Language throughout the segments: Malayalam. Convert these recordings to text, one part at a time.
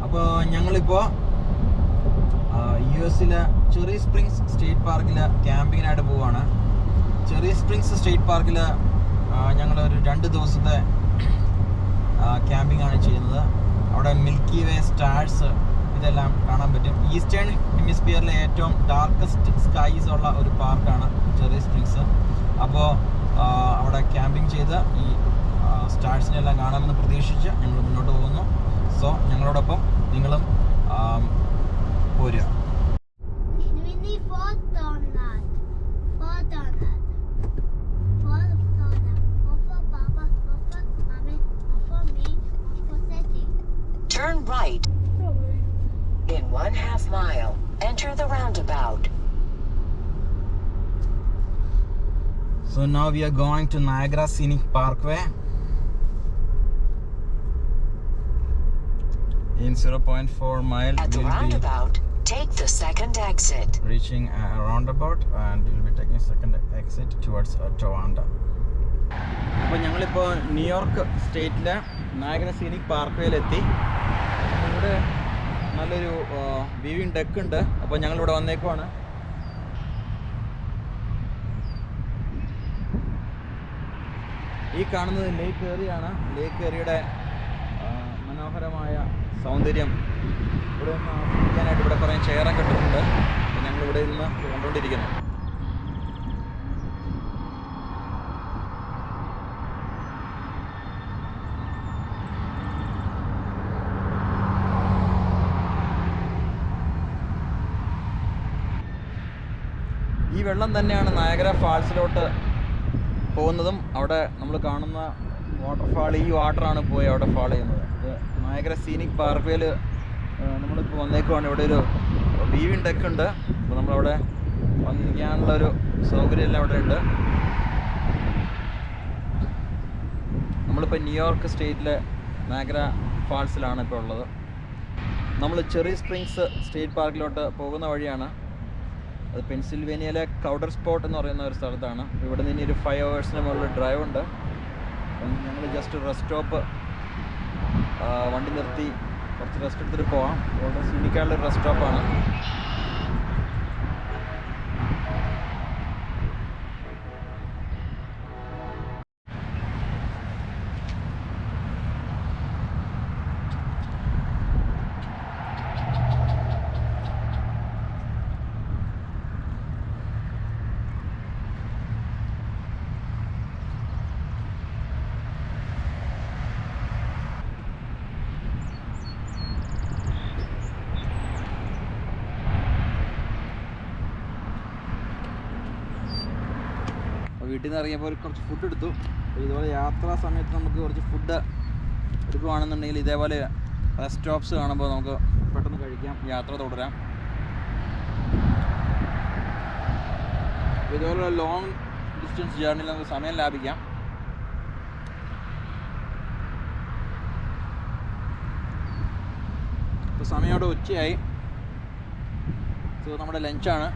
അപ്പോൾ ഞങ്ങളിപ്പോൾ US-ലെ ചെറി സ്പ്രിങ്സ് സ്റ്റേറ്റ് പാർക്കിൽ ക്യാമ്പിങ്ങിനായിട്ട് പോവുകയാണ്. ചെറി സ്പ്രിങ്സ് സ്റ്റേറ്റ് പാർക്കിൽ ഞങ്ങളൊരു 2 ദിവസത്തെ ക്യാമ്പിംഗ് ആണ് ചെയ്യുന്നത്. അവിടെ മിൽക്കി വേ, സ്റ്റാർസ് ഇതെല്ലാം കാണാൻ പറ്റും. ഈസ്റ്റേൺ ഹെമിസ്ഫിയറിലെ ഏറ്റവും ഡാർക്കസ്റ്റ് സ്കൈസ് ഉള്ള ഒരു പാർക്കാണ് ചെറി സ്പ്രിങ്സ്. അപ്പോൾ അവിടെ ക്യാമ്പിംഗ് ചെയ്ത് ഈ സ്റ്റാർസിനെല്ലാം കാണാമെന്ന് പ്രതീക്ഷിച്ച് ഞങ്ങൾ മുന്നോട്ട് പോകുന്നു. സോ ഞങ്ങളോടൊപ്പം നിങ്ങളും പോരുക. Turn right. In 1/2 mile, enter the roundabout. So now we are going to Niagara Scenic Parkway. In 0.4 mile, At the roundabout, take the second exit. Reaching a roundabout and we'll be taking second exit towards Towanda. അപ്പോൾ ഞങ്ങളിപ്പോൾ ന്യൂയോർക്ക് സ്റ്റേറ്റിലെ നയഗ്ര സീനിക് പാർക്ക്വേയിലെത്തി. ഇവിടെ നല്ലൊരു വ്യൂവിങ് ഡെക്ക് ഉണ്ട്. അപ്പോൾ ഞങ്ങളിവിടെ വന്നേക്കുവാണ്. ഈ കാണുന്നത് ലേക്ക് ഏറിയാണ്. ലേക്ക് ഏറിയുടെ മനോഹരമായ സൗന്ദര്യം ഇവിടെ നിന്ന് ആസ്വദിക്കാനായിട്ട് ഇവിടെ കുറേ ചെയറൊക്കെ ഇട്ടിട്ടുണ്ട്. അപ്പോൾ ഞങ്ങളിവിടെ നിന്ന് കണ്ടുകൊണ്ടിരിക്കുന്നു. ഈ വെള്ളം തന്നെയാണ് നയഗ്ര ഫാൾസിലോട്ട് പോകുന്നതും. അവിടെ നമ്മൾ കാണുന്ന വാട്ടർഫാൾ ഈ വാട്ടറാണ് പോയി അവിടെ ഫാൾ ചെയ്യുന്നത്. ഇത് നയഗ്ര സീനിക് പാർക്ക്വേയിൽ നമ്മളിപ്പോൾ വന്നേക്കുവാണ്. ഇവിടെ ഒരു വ്യൂവിങ് ഡെക്ക് ഉണ്ട്. അപ്പോൾ നമ്മളവിടെ വന്നിരിക്കാനുള്ളൊരു സൗകര്യമെല്ലാം അവിടെ ഉണ്ട്. നമ്മളിപ്പോൾ ന്യൂയോർക്ക് സ്റ്റേറ്റിലെ നയഗ്ര ഫാൾസിലാണ് ഇപ്പോൾ ഉള്ളത്. നമ്മൾ ചെറി സ്പ്രിങ്സ് സ്റ്റേറ്റ് പാർക്കിലോട്ട് പോകുന്ന വഴിയാണ്. അത് പെൻസിൽവേനിയയിലെ കൗഡർ സ്പോട്ട് എന്ന് പറയുന്ന ഒരു സ്ഥലത്താണ്. ഇവിടെ നിന്ന് ഒരു 5 hours മുകളിൽ ഡ്രൈവ് ഉണ്ട്. ഞങ്ങൾ ജസ്റ്റ് റെസ്റ്റ് സ്റ്റോപ്പ് വണ്ടി നിർത്തി കുറച്ച് റെസ്റ്റ് എടുത്തിട്ട് പോകാം. ഇവിടെ സീനിക്കാളുള്ള റെസ്റ്റ് സ്റ്റോപ്പാണ്. വീട്ടിൽ നിന്ന് ഇറങ്ങിയപ്പോൾ കുറച്ച് ഫുഡ് എടുത്തു. ഇതുപോലെ യാത്രാ സമയത്ത് നമുക്ക് കുറച്ച് ഫുഡ് എടുക്കുകയാണെന്നുണ്ടെങ്കിൽ ഇതേപോലെ റെസ്റ്റ് സ്റ്റോപ്സ് കാണുമ്പോൾ നമുക്ക് പെട്ടെന്ന് കഴിക്കാം, യാത്ര തുടരാം. ഇതുപോലെ ലോങ് ഡിസ്റ്റൻസ് ജേർണിയിൽ നമുക്ക് സമയം ലാഭിക്കാം. ഇപ്പോൾ സമയം അവിടെ ഉച്ചയായി. ഇത് നമ്മുടെ ലഞ്ചാണ്.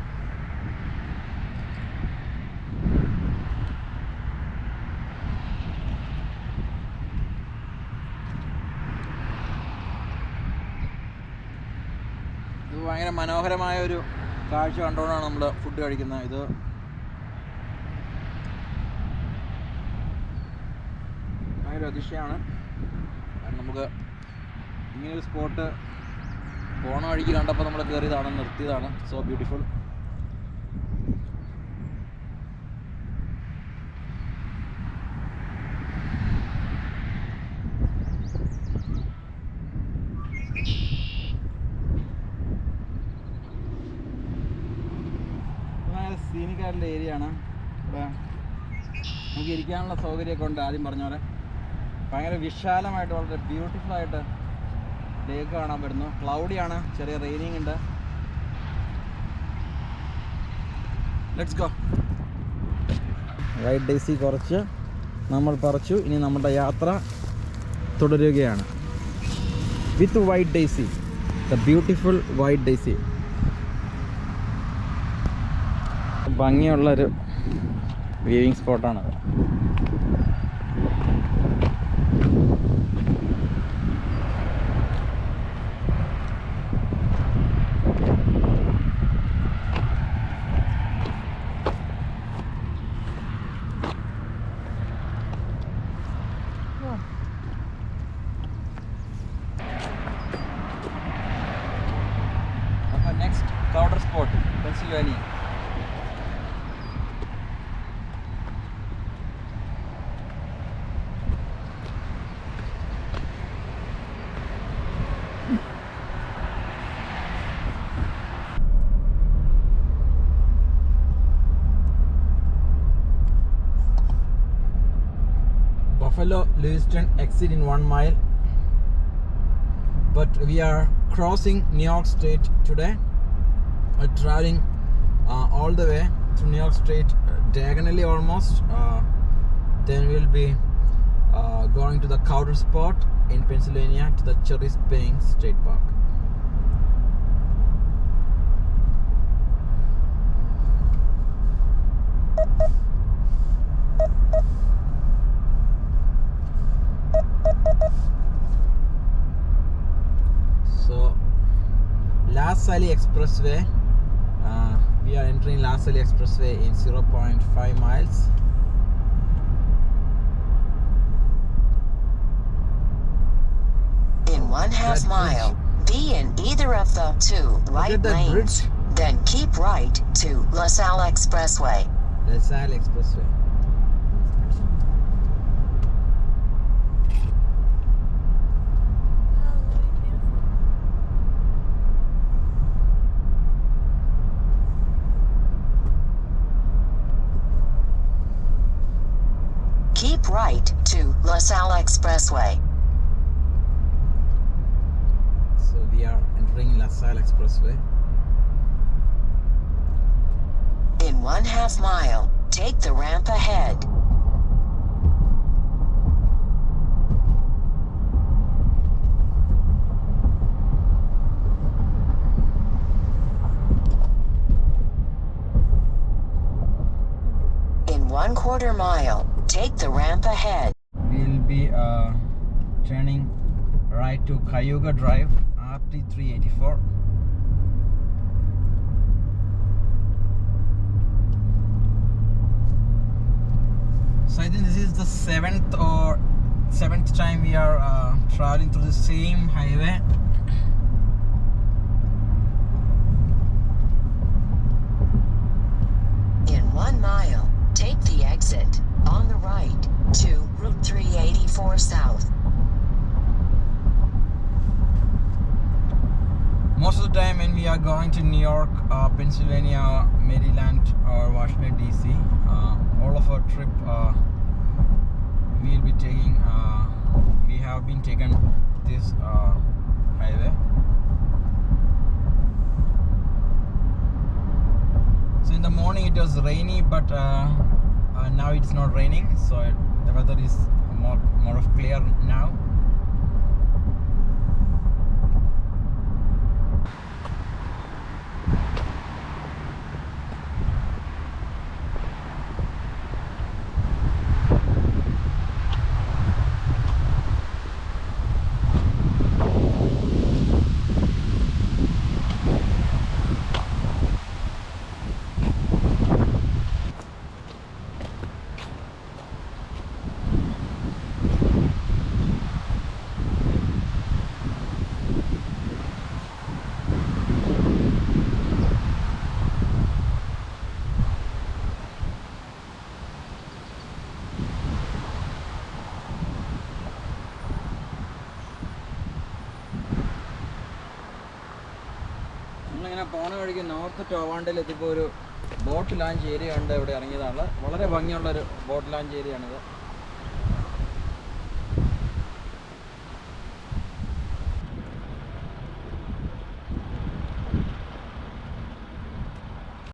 ഭയങ്കര മനോഹരമായ ഒരു കാഴ്ച കണ്ടുകൊണ്ടാണ് നമ്മൾ ഫുഡ് കഴിക്കുന്നത്. ഇത് ഭയങ്കര അതിശയമാണ്. നമുക്ക് ഇങ്ങനൊരു സ്പോട്ട് പോണ വഴിക്ക് കണ്ടപ്പോൾ നമ്മൾ കയറിയതാണ്, നിർത്തിയതാണ്. So beautiful. സീനിക്കായിട്ടുള്ള ഏരിയ ആണ്. ഇവിടെ നമുക്ക് ഇരിക്കാനുള്ള സൗകര്യമൊക്കെ ഉണ്ട്. ആദ്യം പറഞ്ഞ പോലെ ഭയങ്കര വിശാലമായിട്ട് വളരെ ബ്യൂട്ടിഫുൾ ആയിട്ട് ലേക്ക് കാണാൻ പറ്റുന്നു. ക്ലൗഡിയാണ്, ചെറിയ റെയിനിങ് ഉണ്ട്. Let's go. വൈറ്റ് ഡേസി കുറച്ച് നമ്മൾ പറിച്ചു. ഇനി നമ്മുടെ യാത്ര തുടരുകയാണ്. വിത്ത് white daisy, the beautiful white daisy. ഭംഗിയുള്ളൊരു viewing സ്പോട്ടാണത്. spot, Pennsylvania. Buffalo Lewiston exit in 1 mile, but we are crossing New York State today, traveling all the way through New York State diagonally almost. Then we'll be going to the Counter Spot in Pennsylvania, to the Cherry Springs State Park. So La Salle Expressway, we are entering La Salle Expressway in 0.5 miles. In 1/2 mile, be in either of the 2 right lanes. Then keep right to La Salle Expressway. La Salle Expressway. Keep right to La Salle Expressway. So we are entering La Salle Expressway. In 1/2 mile, take the ramp ahead. In 1/4 mile, take the ramp ahead. We'll be turning right to Cayuga Drive, RT 384. So I think this is the seventh time we are traveling through the same highway. In 1 mile, take the exit on the right to Route 384 South. Most of the time when we are going to New York, Pennsylvania, Maryland or Washington DC, all of our trip we'll be taking, we have been taken this highway. So in the morning it was rainy, but now it's not raining, so the weather is more of clear now. നമ്മളിങ്ങനെ പോണ വഴിക്ക് നോർത്ത് ടോവാണ്ടയിൽ എത്തിയപ്പോൾ ഒരു ബോട്ട് ലാഞ്ച് ഏരിയ ഉണ്ട്. ഇവിടെ ഇറങ്ങിയതാണ്. വളരെ ഭംഗിയുള്ളൊരു ബോട്ട് ലാഞ്ച് ഏരിയ ആണിത്.